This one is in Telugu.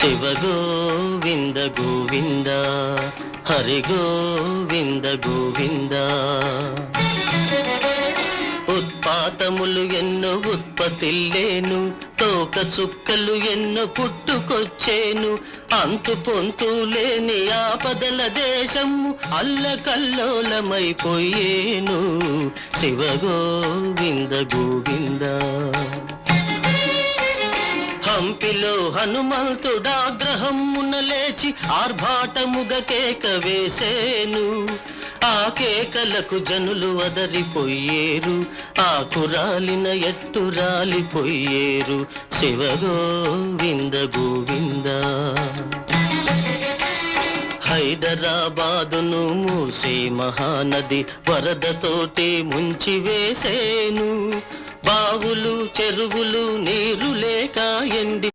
శివ గోవింద గోవింద హరి గోవింద గోవింద ఉత్పాతములు ఎన్నో ఉత్పత్తిల్లేను తోక చుక్కలు ఎన్నో పుట్టుకొచ్చేను అంతు పొంతు లేని ఆపదల దేశము అల్లకల్లోలమైపోయేను శివ గోవింద గోవింద హంపిలో హనుమంతుడాగ్రహమున లేచి ఆర్భాటముగ కేక వేసేను ఆ కేకలకు జనులు వదరిపోయేరు ఆకురాలిన ఎట్టు రాలిపోయేరు శివ గోవింద గోవింద హైదరాబాదును మూసే మహానది వరదతోటి ముంచి వేసేను బావులు చెరువులు నీరు లేక ఎండి